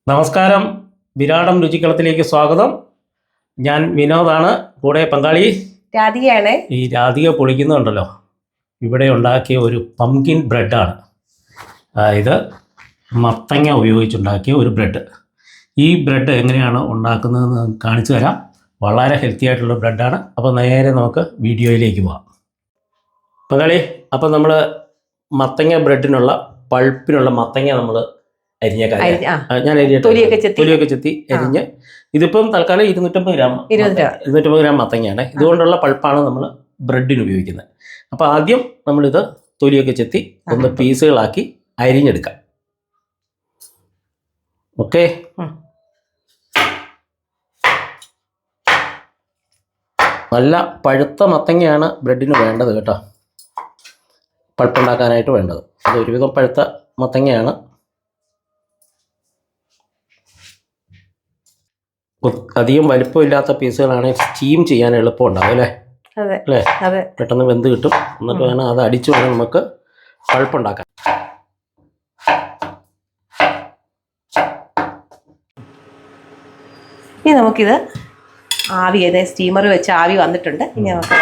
നമസ്കാരം, വിരാടം രുചിക്കളത്തിലേക്ക് സ്വാഗതം. ഞാൻ വിനോദാണ്, കൂടെ പങ്കാളി രാധികയാണ്. ഈ രാധിക പൊളിക്കുന്നുണ്ടല്ലോ, ഇവിടെ ഉണ്ടാക്കിയ ഒരു പംകിൻ ബ്രെഡാണ്. അതായത് മത്തങ്ങ ഉപയോഗിച്ചുണ്ടാക്കിയ ഒരു ബ്രെഡ്. ഈ ബ്രെഡ് എങ്ങനെയാണ് ഉണ്ടാക്കുന്നതെന്ന് കാണിച്ചു തരാം. വളരെ ഹെൽത്തി ആയിട്ടുള്ള ബ്രെഡാണ്. അപ്പോൾ നേരെ നമുക്ക് വീഡിയോയിലേക്ക് പോകാം. പങ്കാളി, അപ്പോൾ നമ്മൾ മത്തങ്ങ ബ്രെഡിനുള്ള പൾപ്പിനുള്ള മത്തങ്ങ നമ്മൾ അരിഞ്ഞേക്കാം. ഞാൻ തൊലിയൊക്കെ ചെത്തി അരിഞ്ഞ്, ഇതിപ്പം തൽക്കാലം 250 ഗ്രാം മത്തങ്ങയാണ്. ഇതുകൊണ്ടുള്ള പൾപ്പാണ് നമ്മൾ ബ്രെഡിന് ഉപയോഗിക്കുന്നത്. അപ്പോൾ ആദ്യം നമ്മളിത് തൊലിയൊക്കെ ചെത്തി ഒന്ന് പീസുകളാക്കി അരിഞ്ഞെടുക്കാം. ഓക്കെ, നല്ല പഴുത്ത മത്തങ്ങയാണ് ബ്രെഡിന് വേണ്ടത് കേട്ടോ, പൾപ്പുണ്ടാക്കാനായിട്ട് വേണ്ടത്. അത് ഒരുവിധം പഴുത്ത മത്തങ്ങയാണ്. അധികം വലിപ്പമില്ലാത്ത പീസുകളാണെങ്കിൽ സ്റ്റീം ചെയ്യാൻ എളുപ്പമുണ്ടാവും അല്ലേ? അല്ലേ? പെട്ടെന്ന് വെന്ത് കിട്ടും. എന്നിട്ട് വേണം അത് അടിച്ചു വേണം നമുക്ക് പൾപ്പുണ്ടാക്കാൻ. ഇനി നമുക്കിത് ആവി സ്റ്റീമർ വെച്ച് ആവി വന്നിട്ടുണ്ട്. ഇനി നമുക്ക്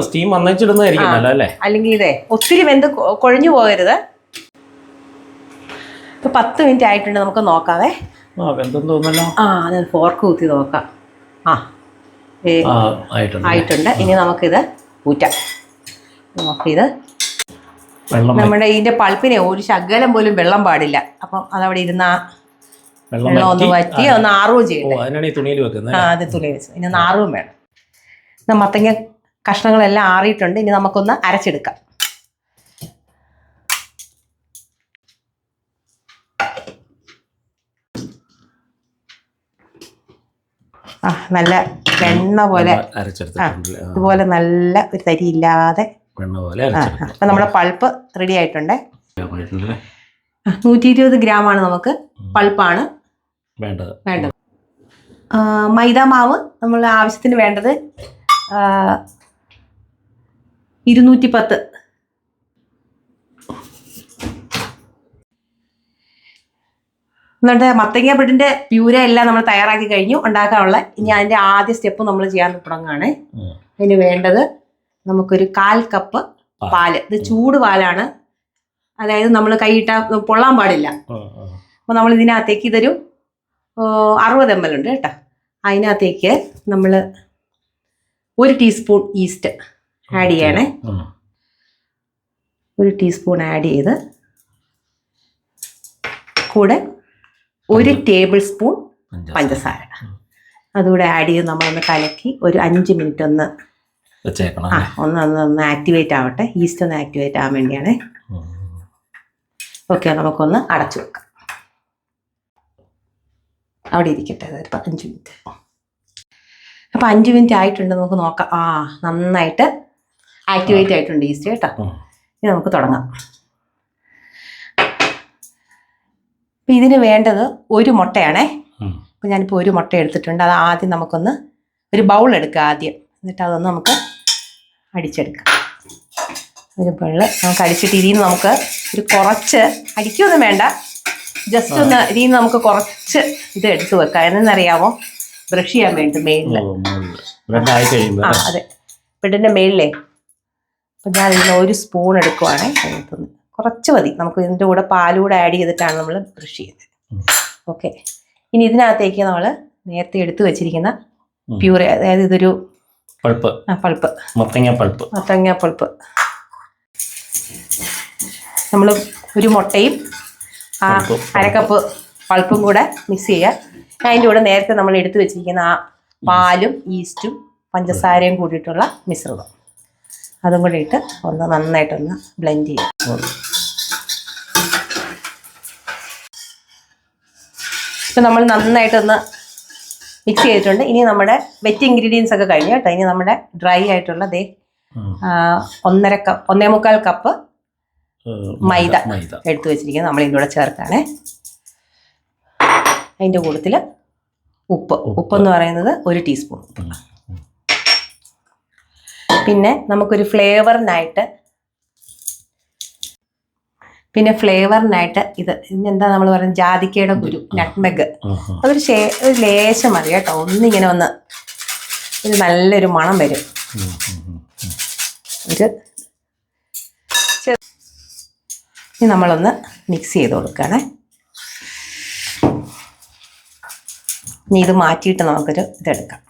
സ്റ്റീം വന്നിടുന്നതായിരിക്കും അല്ലേ? അല്ലെങ്കിൽ ഇതേ ഒത്തിരി വെന്ത് കുഴഞ്ഞു പോകരുത്. ഇപ്പൊ 10 മിനിറ്റ് ആയിട്ടുണ്ട്, നമുക്ക് നോക്കാവേ. അത് ഫോർക്ക് കുത്തി നോക്കാം. ആയിട്ടുണ്ട്. ഇനി നമുക്കിത് ഊറ്റാം. നമുക്കിത് നമ്മുടെ ഇതിന്റെ പൾപ്പിനെ ഒരു ശകലം പോലും വെള്ളം പാടില്ല. അപ്പം അതവിടെ ഇരുന്ന വെള്ളം ഒന്ന് വറ്റി ഒന്ന് ആറുകയും ചെയ്യട്ടെ. അത് തുണി വെച്ച് ഇനി ഒന്ന് ആറുകയും വേണം. മത്തങ്ങ കഷ്ണങ്ങളെല്ലാം ആറിയിട്ടുണ്ട്. ഇനി നമുക്കൊന്ന് അരച്ചെടുക്കാം. നല്ല വെണ്ണ പോലെ ഇതുപോലെ നല്ല ഒരു തരിയില്ലാതെ അപ്പം നമ്മുടെ പൾപ്പ് റെഡി ആയിട്ടുണ്ട്. 120 ഗ്രാമാണ് നമുക്ക് പൾപ്പാണ് വേണ്ടത്. മൈദ മാവ് നമ്മൾ ആവശ്യത്തിന് വേണ്ടത് 210. എന്നിട്ട് മത്തങ്ങ ബ്രെഡിന്റെ പ്യൂര എല്ലാം നമ്മൾ തയ്യാറാക്കി കഴിഞ്ഞു ഉണ്ടാക്കാനുള്ള. ഇനി അതിന്റെ ആദ്യ സ്റ്റെപ്പ് നമ്മൾ ചെയ്യാൻ തുടങ്ങുകയാണ്. അതിന് വേണ്ടത് നമുക്കൊരു 1/4 കപ്പ് പാല്. ഇത് ചൂട് പാലാണ്, അതായത് നമ്മൾ കൈയിട്ട പൊള്ളാൻ പാടില്ല. അപ്പൊ നമ്മൾ ഇതിനകത്തേക്ക് ഇതൊരു 60 ml ഉണ്ട് കേട്ടോ. അതിനകത്തേക്ക് നമ്മൾ 1 ടീസ്പൂൺ ഈസ്റ്റ് ആഡ് ചെയ്യണേ. 1 ടീസ്പൂൺ ആഡ് ചെയ്ത് കൂടെ 1 ടേബിൾ സ്പൂൺ പഞ്ചസാര അതുകൂടെ ആഡ് ചെയ്ത് നമ്മളൊന്ന് കലക്കി ഒരു 5 മിനിറ്റ് ഒന്ന് ആക്ടിവേറ്റ് ആവട്ടെ. ഈസ്റ്റ് ഒന്ന് ആക്ടിവേറ്റ് ആവാൻ വേണ്ടിയാണ്. ഓക്കെ, നമുക്കൊന്ന് അടച്ചു വെക്കാം. അവിടെ ഇരിക്കട്ടെ ഒരു 5 മിനിറ്റ്. അപ്പം 5 മിനിറ്റ് ആയിട്ടുണ്ട്, നമുക്ക് നോക്കാം. നന്നായിട്ട് ആക്ടിവേറ്റ് ആയിട്ടുണ്ട് ഈസ്റ്റ് കേട്ടോ. ഇനി നമുക്ക് തുടങ്ങാം. അപ്പം ഇതിന് വേണ്ടത് 1 മുട്ടയാണേ. അപ്പം ഞാനിപ്പോൾ 1 മുട്ട എടുത്തിട്ടുണ്ട്. അത് ആദ്യം നമുക്കൊന്ന് ഒരു ബൗൾ എടുക്കുക ആദ്യം. എന്നിട്ട് അതൊന്ന് നമുക്ക് അടിച്ചെടുക്കാം. ഒരു ബൗള് നമുക്ക് അടിച്ചിട്ട് ഇതിൽ നിന്ന് നമുക്ക് ഒരു കുറച്ച് അടിക്കൊന്നും വേണ്ട, ജസ്റ്റ് ഒന്ന് ഇതിൽ നിന്ന് നമുക്ക് കുറച്ച് ഇത് എടുത്ത് വെക്കാം. എന്നറിയാമോ? ബ്രഷ് ചെയ്യാൻ വേണ്ടി മേളിൽ. അതെ, ബ്രെഡിൻ്റെ മേളിലേ. അപ്പം ഞാൻ ഇതിന് 1 സ്പൂൺ എടുക്കുവാണേ. അതിനകത്തുനിന്ന് കുറച്ച് മതി. നമുക്ക് ഇതിൻ്റെ കൂടെ പാലൂടെ ആഡ് ചെയ്തിട്ടാണ് നമ്മൾ ബ്രഷ് ചെയ്യുന്നത്. ഓക്കെ, ഇനി ഇതിനകത്തേക്ക് നമ്മൾ നേരത്തെ എടുത്തു വെച്ചിരിക്കുന്ന പ്യൂറി, അതായത് ഇതൊരു പൾപ്പ് മത്തങ്ങ പൾപ്പ് നമ്മൾ 1 മുട്ടയും 1/2 കപ്പ് പൾപ്പും കൂടെ മിക്സ് ചെയ്യുക. അതിൻ്റെ കൂടെ നേരത്തെ നമ്മൾ എടുത്തു വെച്ചിരിക്കുന്ന പാലും ഈസ്റ്റും പഞ്ചസാരയും കൂടിയിട്ടുള്ള മിശ്രിതം അതും കൂടി ഇട്ട് ഒന്ന് നന്നായിട്ടൊന്ന് ബ്ലെൻഡ് ചെയ്യാം. ഇപ്പം നമ്മൾ നന്നായിട്ടൊന്ന് മിക്സ് ചെയ്തിട്ടുണ്ട്. ഇനി നമ്മുടെ വെറ്റ് ഇൻഗ്രീഡിയൻസ് ഒക്കെ കഴിഞ്ഞു കേട്ടോ. ഇനി നമ്മുടെ ഡ്രൈ ആയിട്ടുള്ള 1.25 കപ്പ് മൈദ എടുത്തു വെച്ചിരിക്കുന്നത് നമ്മൾ ഇതിൻ്റെ കൂടെ ചേർക്കാണേ. അതിൻ്റെ കൂട്ടത്തിൽ ഉപ്പെന്ന് പറയുന്നത് 1 ടീസ്പൂൺ. പിന്നെ നമുക്കൊരു ഫ്ലേവറിനായിട്ട് പിന്നെ ഫ്ലേവറിനായിട്ട് ഇതിനെന്താ നമ്മൾ പറയുന്നത്, ജാതിക്കയുടെ കുരു, നട്ട്മെഗ്. അതൊരു ഒരു ലേശം മതി കേട്ടോ. ഒന്നിങ്ങനെ ഒന്ന് ഒരു നല്ലൊരു മണം വരും. ഇനി നമ്മളൊന്ന് മിക്സ് ചെയ്ത് കൊടുക്കുകയാണേ. ഇനി ഇത് മാറ്റിയിട്ട് നമുക്കൊരു ഇതെടുക്കാം.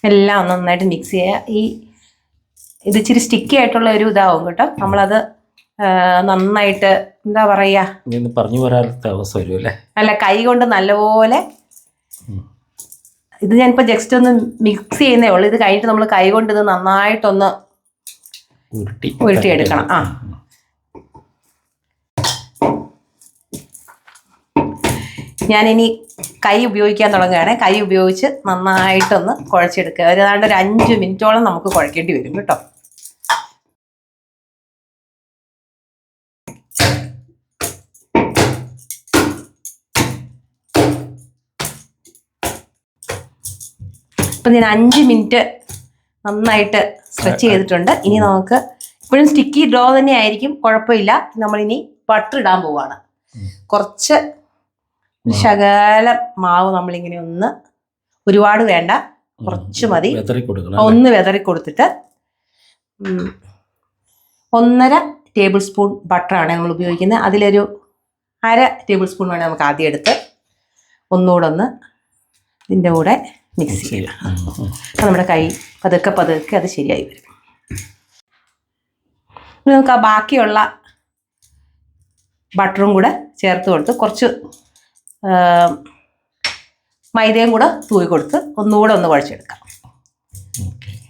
എല്ലാം ഒന്ന് നന്നായിട്ട് മിക്സ് ചെയ്യുക. ഇത് ഇച്ചിരി സ്റ്റിക്കി ആയിട്ടുള്ള ഒരു ഇതാവും കേട്ടോ. നമ്മളത് നന്നായിട്ട് എന്താ പറയുക, പറഞ്ഞു വരാത്ത അവസ്ഥ വരും അല്ലേ? അല്ല, കൈ കൊണ്ട് നല്ലപോലെ ഇത് ഞാനിപ്പോൾ ജസ്റ്റ് ഒന്ന് മിക്സ് ചെയ്യുന്നേ ഉള്ളൂ. ഇത് കഴിഞ്ഞിട്ട് നമ്മൾ കൈ കൊണ്ട് ഇത് നന്നായിട്ടൊന്ന് ഉരുട്ടിയെടുക്കണം. ഞാനിനി കൈ ഉപയോഗിക്കാൻ തുടങ്ങുകയാണ്. കൈ ഉപയോഗിച്ച് നന്നായിട്ടൊന്ന് കുഴച്ചെടുക്കുക. ഏതാണ്ട് ഒരു 5 മിനിറ്റോളം നമുക്ക് കുഴക്കേണ്ടി വരും കേട്ടോ. അപ്പം ഞാൻ 5 മിനിറ്റ് നന്നായിട്ട് സ്ട്രെച്ച് ചെയ്തിട്ടുണ്ട്. ഇനി നമുക്ക് ഇപ്പോഴും സ്റ്റിക്കി ഡ്രോ തന്നെ ആയിരിക്കും, കുഴപ്പമില്ല. നമ്മളിനി ബട്ടർ ഇടാൻ പോവാണ്. കുറച്ച് ശകലം മാവ് നമ്മളിങ്ങനെ ഒന്ന്, ഒരുപാട് വേണ്ട, കുറച്ച് മതി, ഒന്ന് വെതറി കൊടുത്തിട്ട് 1.5 ടേബിൾ സ്പൂൺ ബട്ടറാണ് നമ്മൾ ഉപയോഗിക്കുന്നത്. അതിലൊരു 1/2 ടേബിൾ സ്പൂൺ വേണം നമുക്ക് ആദ്യം എടുത്ത് ഒന്നുകൂടെ ഒന്ന് ഇതിൻ്റെ കൂടെ മിക്സ് ചെയ്യാം. അപ്പം നമ്മുടെ കൈ പതുക്കെ പതുക്കെ അത് ശരിയായി വരും. ഇനി നമുക്ക് ആ ബാക്കിയുള്ള ബട്ടറും കൂടെ ചേർത്ത് കൊടുത്ത് കുറച്ച് മൈദയും കൂടെ തൂവി കൊടുത്ത് ഒന്നുകൂടെ ഒന്ന് കുഴച്ചെടുക്കാം.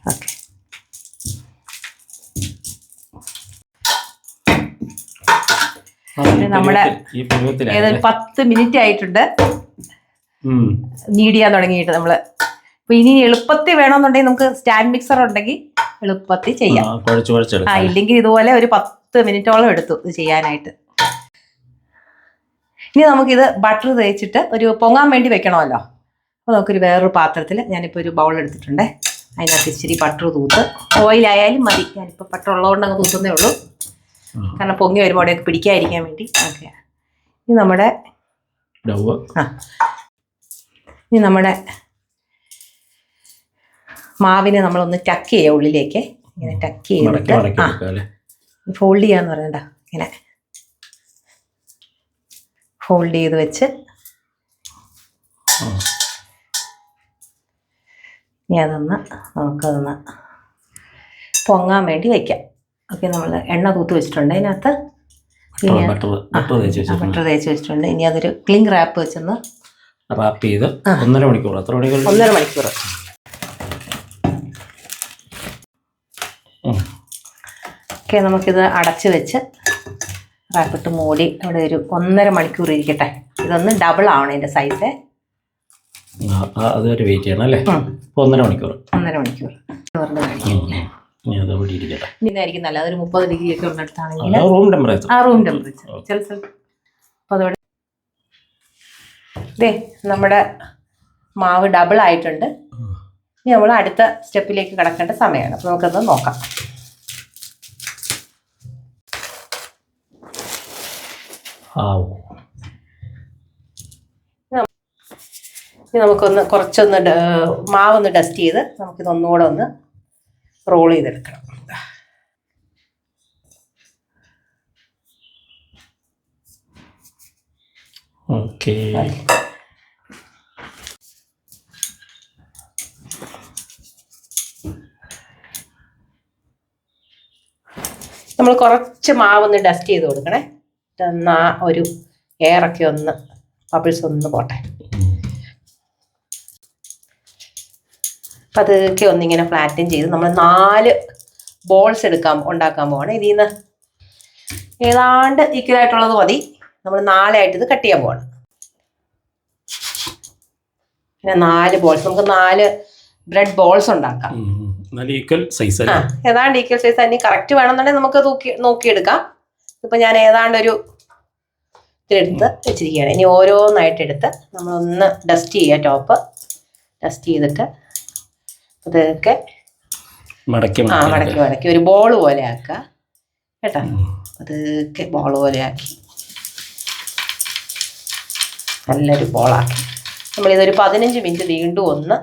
ഓക്കെ, നമ്മുടെ ഏതൊരു 10 മിനിറ്റ് ആയിട്ടുണ്ട് നീഡ് ചെയ്യാൻ തുടങ്ങിയിട്ട്. നമ്മൾ ഇപ്പൊ ഇനി എളുപ്പത്തിൽ വേണമെന്നുണ്ടെങ്കിൽ നമുക്ക് സ്റ്റാൻഡ് മിക്സർ ഉണ്ടെങ്കിൽ എളുപ്പത്തിൽ ചെയ്യാം. ഇല്ലെങ്കിൽ ഇതുപോലെ ഒരു 10 മിനിറ്റോളം എടുത്തു ഇത് ചെയ്യാനായിട്ട്. ഇനി നമുക്കിത് ബട്ടർ തേച്ചിട്ട് ഒരു പൊങ്ങാൻ വേണ്ടി വെക്കണമല്ലോ. അപ്പോൾ നമുക്കൊരു വേറൊരു പാത്രത്തിൽ ഞാനിപ്പോൾ ഒരു ബൗൾ എടുത്തിട്ടുണ്ട്. അതിനകത്ത് ഇച്ചിരി ബട്ടർ തൂത്ത്, ഓയിലായാലും മതി, ഞാനിപ്പോൾ ബട്ടർ ഉള്ളതുകൊണ്ട് അങ്ങ് തൂത്തുന്നേ ഉള്ളൂ. കാരണം പൊങ്ങി വരുമ്പോൾ അവിടെയൊക്കെ പിടിക്കാതിരിക്കാൻ വേണ്ടി. ഓക്കെ, ഇനി നമ്മുടെ ഇനി നമ്മുടെ മാവിനെ നമ്മളൊന്ന് ടക്ക് ചെയ്യുക ഉള്ളിലേക്ക്. ഇങ്ങനെ ടക്ക് ചെയ്തിട്ട് ഫോൾഡ് ചെയ്യാന്ന് പറയണ്ട, ഇങ്ങനെ ഫോൾഡ് ചെയ്ത് വെച്ച് ഇനി അതൊന്ന് നമുക്കതൊന്ന് പൊങ്ങാൻ വേണ്ടി വയ്ക്കാം. ഓക്കെ, നമ്മൾ എണ്ണ തൂത്ത് വെച്ചിട്ടുണ്ട്. അതിനകത്ത് ബട്ടർ തേച്ച് വെച്ചിട്ടുണ്ട്. ഇനി അതൊരു ക്ലിംഗ് റാപ്പ് വെച്ചൊന്ന് റാപ്പ് ചെയ്ത് 1.5 മണിക്കൂർ. 1.5 മണിക്കൂർ. ഓക്കെ, നമുക്കിത് അടച്ച് വെച്ച് റാപ്പിട്ട് മൂടി അവിടെ ഒരു 1.5 മണിക്കൂർ ഇരിക്കട്ടെ. ഇതൊന്ന് ഡബിൾ ആവണം ഇതിൻ്റെ സൈസ്. അതുവരെ വെയിറ്റ് ചെയ്യണം അല്ലേ? 1.5 മണിക്കൂർ. 1.5 മണിക്കൂർ ഇന്നായിരിക്കും നല്ല. അതൊരു 30 ഡിഗ്രി ഒക്കെ ഉള്ളിടത്താണെങ്കിൽ റൂം ടെമ്പറേച്ചർ ചില സ്ഥലത്ത്. അപ്പോൾ അതോടെ നമ്മുടെ മാവ് ഡബിൾ ആയിട്ടുണ്ട്. ഇനി നമ്മൾ അടുത്ത സ്റ്റെപ്പിലേക്ക് കിടക്കേണ്ട സമയമാണ്. അപ്പോൾ നമുക്കത് നോക്കാം. ഇനി നമുക്കൊന്ന് കുറച്ചൊന്ന് മാവൊന്ന് ഡസ്റ്റ് ചെയ്ത് നമുക്കിതൊന്നുകൂടെ ഒന്ന് റോൾ ചെയ്തെടുക്കണം. ഓക്കെ, നമ്മൾ കുറച്ച് മാവൊന്ന് ഡസ്റ്റ് ചെയ്ത് കൊടുക്കണേ. എന്നാ ഒരു എയറൊക്കെ ഒന്ന് ബബിൾസ് ഒന്ന് പോട്ടെ. അപ്പം അതൊക്കെ ഒന്നിങ്ങനെ ഫ്ലാറ്റൻ ചെയ്ത് നമ്മൾ 4 ബോൾസ് ഉണ്ടാക്കാൻ പോവാണ്. ഇതിൽ നിന്ന് ഏതാണ്ട് ഈക്വലായിട്ടുള്ളത് മതി. നമ്മൾ 4 ആയിട്ട് ഇത് കട്ട് ചെയ്യാൻ പോവാണ്. പിന്നെ 4 ബോൾസ്, നമുക്ക് 4 ബ്രെഡ് ബോൾസ് ഉണ്ടാക്കാം. ഏതാണ്ട് ഈക്വൽ സൈസ് തന്നെ. കറക്റ്റ് വേണമെന്നുണ്ടെങ്കിൽ നമുക്ക് നോക്കിയെടുക്കാം. ഇപ്പം ഞാൻ ഏതാണ്ടൊരു ഇതെടുത്ത് വെച്ചിരിക്കുകയാണ്. ഇനി ഓരോന്നായിട്ട് എടുത്ത് നമ്മളൊന്ന് ഡസ്റ്റ് ചെയ്യുക. ടോപ്പ് ഡസ്റ്റ് ചെയ്തിട്ട് അതൊക്കെ മടക്കി ഒരു ബോൾ പോലെ ആക്കുക കേട്ടോ. അതൊക്കെ ബോൾ പോലെയാക്കി നല്ലൊരു ബോളാക്കി നമ്മളിതൊരു 15 മിനിറ്റ് വീണ്ടും ഒന്ന്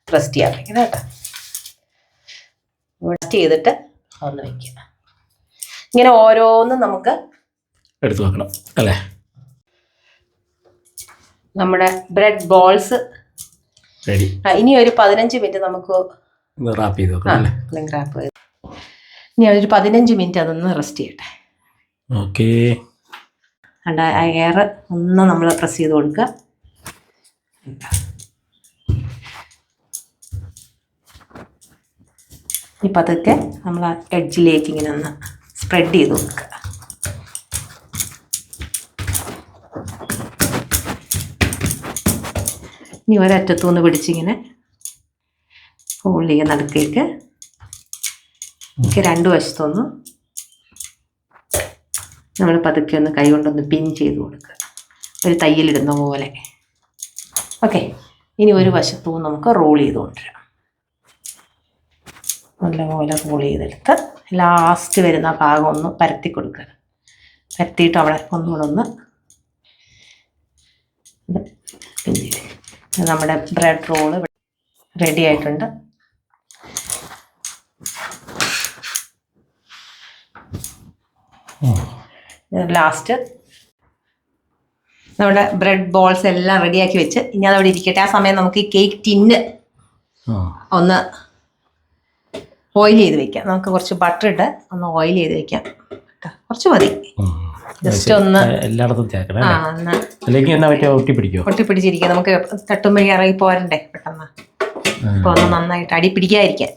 റെസ്റ്റ് ചെയ്യാൻ വെക്കണം കേട്ടോ. റെസ്റ്റ് ചെയ്തിട്ട് ഒന്ന് വയ്ക്കുക. ഇങ്ങനെ ഓരോന്നും നമുക്ക് എടുത്തു വെക്കണം അല്ലേ. നമ്മുടെ ബ്രെഡ് ബോൾസ് റെഡി. ഇനി ഒരു 15 മിനിറ്റ് നമുക്ക് റാപ്പ് ചെയ്ത് വെക്കണം അല്ലേ. റാപ്പ് ചെയ്ത് ഇനി ഒരു 15 മിനിറ്റ് അതൊന്ന് റെസ്റ്റ് ചെയ്യട്ടെ. ഓക്കെ. അണ്ട ആ എയർ ഒന്ന് നമ്മൾ പ്രസ് ചെയ്ത് കൊടുക്കുക. ഇപ്പം അതൊക്കെ നമ്മൾ ആ എഡ്ജിലേക്ക് ഇങ്ങനെ ഒന്ന് സ്പ്രെഡ് ചെയ്ത് കൊടുക്കുക. ഇനി ഒരറ്റത്തുനിന്ന് പിടിച്ചിങ്ങനെ ഫോൾഡ് ചെയ്യുക നടുക്കേക്ക്. രണ്ട് വശത്തൊന്ന് നമ്മൾ പതുക്കെ ഒന്ന് കൈ കൊണ്ടൊന്ന് പിൻ ചെയ്ത് കൊടുക്കുക, ഒരു തയ്യലിടുന്ന പോലെ. ഓക്കെ. ഇനി ഒരു വശത്തു നിന്ന് നമുക്ക് റോൾ ചെയ്ത് കൊണ്ടുവരാം. നല്ലപോലെ റോൾ ചെയ്തെടുത്ത് ലാസ്റ്റ് വരുന്ന ഭാഗം ഒന്ന് പരത്തി കൊടുക്കുക. പരത്തിയിട്ട് അവിടെ ഒന്നുകൂടെ ഒന്ന് നമ്മുടെ ബ്രെഡ് റോള് റെഡി ആയിട്ടുണ്ട്. ലാസ്റ്റ് നമ്മുടെ ബ്രെഡ് ബോൾസ് എല്ലാം റെഡിയാക്കി വെച്ച് ഇനി അതവിടെ ഇരിക്കട്ടെ. ആ സമയം നമുക്ക് ഈ കേക്ക് ടിന്ന് ഒന്ന് ഓയിൽ ചെയ്ത് വെക്കാം. നമുക്ക് കുറച്ച് ബട്ടർ ഇട്ട് ഒന്ന് ഓയിൽ ചെയ്ത് വെക്കാം. കുറച്ച് മതി, ജസ്റ്റ് ഒന്ന് ഒട്ടിപ്പിടിച്ചിരിക്കുക. നമുക്ക് തട്ടുമ്പോൾ ഇറങ്ങി പോരണ്ടേ പെട്ടെന്ന്. അപ്പോൾ ഒന്ന് നന്നായിട്ട് അടി പിടിക്കാതിരിക്കാൻ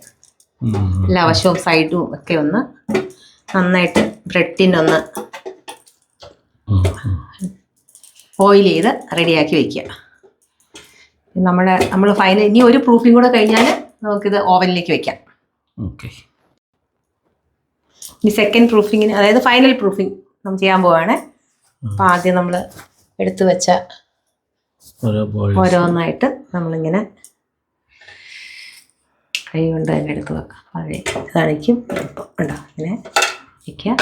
എല്ലാ വശവും സൈഡും ഒക്കെ ഒന്ന് നന്നായിട്ട് ബ്രെഡിനൊന്ന് ഓയിൽ ചെയ്ത് റെഡിയാക്കി വയ്ക്കുക. നമ്മൾ ഫൈനൽ ഇനി ഒരു പ്രൂഫിങ് കൂടെ കഴിഞ്ഞാൽ നമുക്കിത് ഓവനിലേക്ക് വെക്കാം. ഇനി സെക്കൻഡ് പ്രൂഫിങ്ങിന്, അതായത് ഫൈനൽ പ്രൂഫിങ് നമ്മൾ ചെയ്യാൻ പോവാണ്. അപ്പം ആദ്യം നമ്മൾ എടുത്തു വെച്ച ഓരോന്നായിട്ട് നമ്മളിങ്ങനെ കൈ കൊണ്ട് തന്നെ എടുത്ത് വെക്കാം. അതെ, ഇതാണിക്കും എളുപ്പം. ഉണ്ടോ? ഇങ്ങനെ വയ്ക്കുക.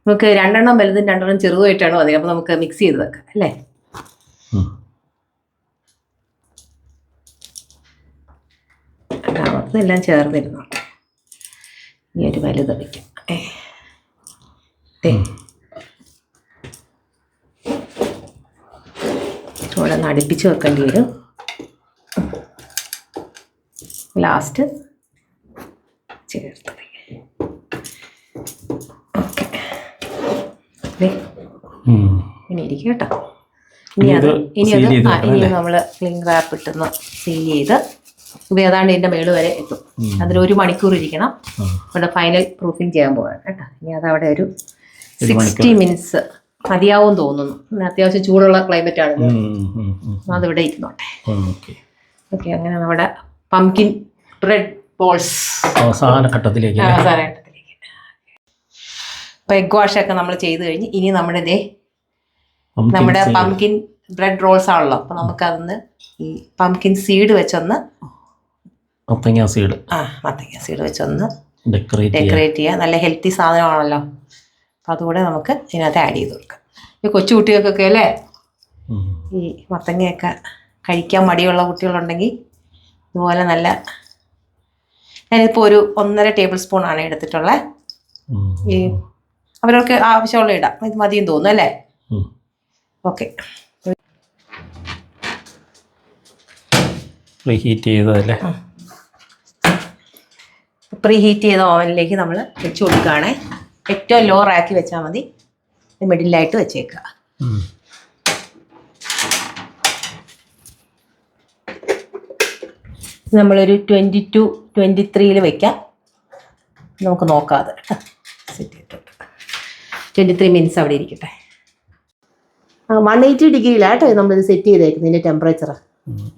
നമുക്ക് 2 എണ്ണം വലുതും 2 എണ്ണം ചെറുതായിട്ടാണോ അതെ. അപ്പോൾ നമുക്ക് മിക്സ് ചെയ്ത് വെക്കാം അല്ലേ. ഇതെല്ലാം ചേർന്നിരുന്നു. ഇനി ഒരു വലുത് വയ്ക്കാം. ഇവിടെ ഒന്ന് അടുപ്പിച്ച് വെക്കേണ്ടി വരും. ലാസ്റ്റ് ചേർത്ത് ഓക്കെ. ഇനി ഇരിക്കും കേട്ടോ. ഇനി അത് നമ്മൾ ക്ലിംഗ് റാപ്പ് ഇട്ടൊന്ന് സീൽ ചെയ്ത് ഇത് ഏതാണ്ട് ഇതിൻ്റെ മേള് വരെ എത്തും. അതിൽ 1 മണിക്കൂർ ഇരിക്കണം. ഇവിടെ ഫൈനൽ പ്രൂഫിങ് ചെയ്യാൻ പോകാൻ കേട്ടോ. ഇനി അതവിടെ ഒരു 60 മിനിറ്റ്സ് മതിയാവും തോന്നുന്നു. അത്യാവശ്യം ചൂടുള്ള ക്ലൈമറ്റ് ആണ്. അതിവിടെ ഇരുന്നോട്ടെ. ഓക്കെ. അങ്ങനെ നമ്മുടെ പംകിൻ ബ്രെഡ് ബോൾസ് അവസാന ഘട്ടത്തിലേക്ക്. അപ്പോൾ എഗ് വാഷൊക്കെ നമ്മൾ ചെയ്ത് കഴിഞ്ഞ് ഇനി നമ്മുടെ പംകിൻ ബ്രെഡ് റോൾസ് ആണല്ലോ. അപ്പോൾ നമുക്കതൊന്ന് ഈ പംകിൻ സീഡ് വെച്ചൊന്ന് മത്തങ്ങ സീഡ് വെച്ചൊന്ന് ഡെക്കറേറ്റ് ചെയ്യുക. നല്ല ഹെൽത്തി സാധനമാണല്ലോ. അപ്പോൾ അതുകൂടെ നമുക്ക് ഇതിനകത്ത് ആഡ് ചെയ്ത് കൊടുക്കാം. ഈ കൊച്ചു കുട്ടികൾക്കൊക്കെ അല്ലേ ഈ മത്തങ്ങയൊക്കെ കഴിക്കാൻ മടിയുള്ള കുട്ടികളുണ്ടെങ്കിൽ ഇതുപോലെ നല്ല, ഞാനിപ്പോൾ ഒരു 1.5 ടേബിൾ സ്പൂൺ ആണ് എടുത്തിട്ടുള്ളത്. ഈ അവരവർക്ക് ആവശ്യമുള്ള ഇടാം. ഇത് മതിയും തോന്നുന്നു അല്ലേ. ഓക്കെ. പ്രീ ഹീറ്റ് ചെയ്ത ഓവനിലേക്ക് നമ്മൾ വെച്ച് കൊടുക്കുകയാണേ. ഏറ്റവും ലോ റാക്കി വെച്ചാൽ മതി. മിഡിലായിട്ട് വെച്ചേക്കുക. നമ്മളൊരു 22-23 വെക്കാം. നമുക്ക് നോക്കാതെ കേട്ടോ. സെറ്റ് ചെയ്തിട്ട് 23 മിനിറ്റ്സ് അവിടെ ഇരിക്കട്ടെ. 180 ഡിഗ്രിയിലാണ് കേട്ടോ നമ്മളിത് സെറ്റ് ചെയ്തേക്കുന്നത്. ഇതിൻ്റെ ടെമ്പറേച്ചർ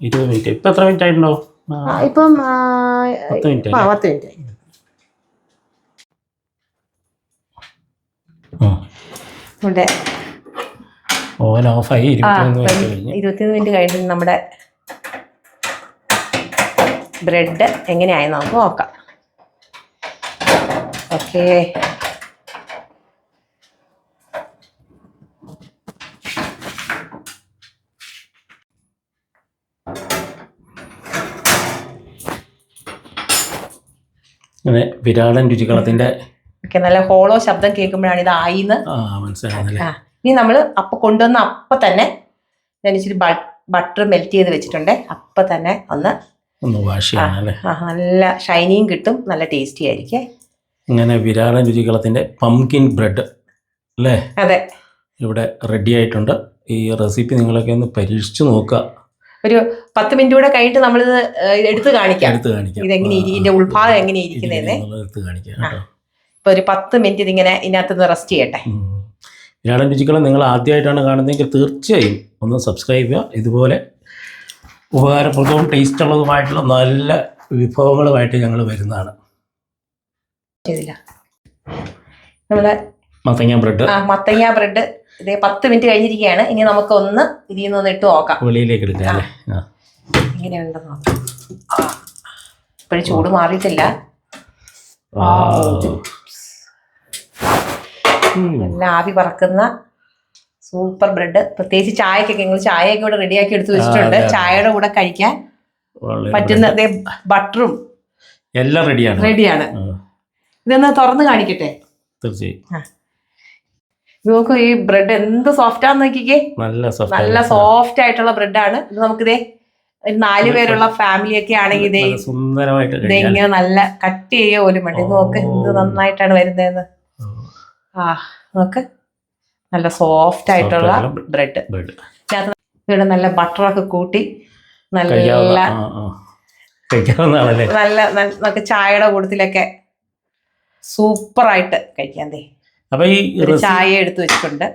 20 മിനിറ്റ്. ഇപ്പം എത്ര മിനിറ്റ് ആയിട്ടുണ്ടോ? ഇപ്പം 10 മിനിറ്റ് ആയി. നമ്മുടെ ഓവൻ ഓഫായി 21 മിനിറ്റ് കഴിഞ്ഞിട്ട് നമ്മുടെ ബ്രെഡ് എങ്ങനെയായി നമുക്ക് നോക്കാം. ഓക്കെ. അങ്ങനെ വിരാടൻ രുചികളത്തിൻ്റെ ഒക്കെ നല്ല ഹോളോ ശബ്ദം കേൾക്കുമ്പോഴാണ് ഇത് ആയിന്ന്. മനസ്സിലാകുന്നല്ലേ. ഇനി നമ്മൾ കൊണ്ടുവന്ന അപ്പം തന്നെ ഞാൻ ഇച്ചിരി ബട്ടർ മെൽറ്റ് ചെയ്ത് വെച്ചിട്ടുണ്ട്. അപ്പം തന്നെ ഒന്ന് വാഷ് ചെയ്യാനല്ലേ. നല്ല ഷൈനിങ് കിട്ടും, നല്ല ടേസ്റ്റി ആയിരിക്കും. ഇങ്ങനെ വിരാടൻ രുചികളത്തിൻ്റെ പംകിൻ ബ്രെഡ് അല്ലേ? അതെ, ഇവിടെ റെഡി ആയിട്ടുണ്ട്. ഈ റെസിപ്പി നിങ്ങളൊക്കെ ഒന്ന് പരീക്ഷിച്ച് നോക്കുക. ഒരു 10 മിനിറ്റ് കൂടെ കഴിഞ്ഞിട്ട് നമ്മളിത് എടുത്ത് കാണിക്കാം. ഇതെങ്ങനെ ഇതിന്റെ ഉൾഭാഗം എങ്ങനെ ഇരിക്കുന്നതെന്ന് എടുത്ത് കാണിക്കാം. ഇപ്പൊ ഒരു 10 മിനിറ്റ് ഇതിങ്ങനെ ഇതിനകത്ത് റെസ്റ്റ് ചെയ്യട്ടെ. വിരാടൻ രുചികൾ നിങ്ങൾ ആദ്യമായിട്ടാണ് കാണുന്നതെങ്കിൽ തീർച്ചയായും ഒന്ന് സബ്സ്ക്രൈബ് ചെയ്യുക. ഇതുപോലെ ഉപകാരപ്രദവും ടേസ്റ്റ് ഉള്ളതുമായിട്ടുള്ള നല്ല വിഭവങ്ങളുമായിട്ട് ഞങ്ങൾ വരുന്നതാണ്. നമ്മളെ മത്തങ്ങ ബ്രെഡ് ഇതേ 10 മിനിറ്റ് കഴിഞ്ഞിരിക്കുകയാണ്. ഇനി നമുക്കൊന്ന് ഇതിൽ നിന്ന് ഇട്ട് നോക്കാം. വെളിയിലേക്ക് എടുക്കാം അല്ലേ? ഇങ്ങനെയുണ്ടെന്ന് നോക്കാം. ഇപ്പോഴും ചൂട് മാറിയിട്ടില്ല. നല്ല ആവി പറക്കുന്ന സൂപ്പർ ബ്രെഡ്. പ്രത്യേകിച്ച് ചായക്കൊക്കെ ഞങ്ങൾ ചായയൊക്കെ ഇവിടെ റെഡിയാക്കി എടുത്ത് വെച്ചിട്ടുണ്ട്. ചായയുടെ കൂടെ കഴിക്കാൻ പറ്റുന്ന ബട്ടറും എല്ലാം റെഡിയാണ്. ഇതൊന്ന് തുറന്ന് കാണിക്കട്ടെ. തീർച്ചയായും. നോക്കൂ, ഈ ബ്രെഡ് എന്ത് സോഫ്റ്റാന്ന് നോക്കിക്കേ. നല്ല സോഫ്റ്റ് ആയിട്ടുള്ള ബ്രെഡാണ് ഇത്. നമുക്കിതേ 4 പേരുള്ള ഫാമിലി ഒക്കെ ആണെങ്കിൽ ഇതേ ഇങ്ങനെ നല്ല കട്ട് ചെയ്യുക പോലും വേണ്ട. ഇത് നോക്ക് എന്ത് നന്നായിട്ടാണ് വരുന്നതെന്ന്. നോക്ക്, നല്ല സോഫ്റ്റ് ആയിട്ടുള്ള ബ്രെഡ്. ഇവിടെ നല്ല ബട്ടറൊക്കെ കൂട്ടി നല്ല നമുക്ക് ചായയുടെ കൂട്ടത്തിലൊക്കെ സൂപ്പറായിട്ട് കഴിക്കാൻ. അപ്പോൾ ഈ ചായ എടുത്ത് വെച്ചിട്ടുണ്ട്.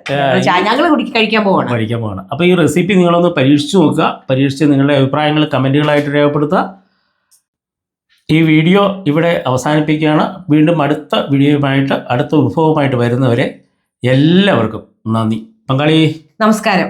ഞങ്ങൾ കഴിക്കാൻ പോവാണ്. അപ്പോൾ ഈ റെസിപ്പി നിങ്ങളൊന്ന് പരീക്ഷിച്ച് നോക്കുക. പരീക്ഷിച്ച് നിങ്ങളുടെ അഭിപ്രായങ്ങൾ കമൻറ്റുകളായിട്ട് രേഖപ്പെടുത്തുക. ഈ വീഡിയോ ഇവിടെ അവസാനിപ്പിക്കുകയാണ്. വീണ്ടും അടുത്ത വീഡിയോയുമായിട്ട് അടുത്ത വിഭവമായിട്ട് വരുന്നവരെ എല്ലാവർക്കും നന്ദി. പങ്കാളി, നമസ്കാരം.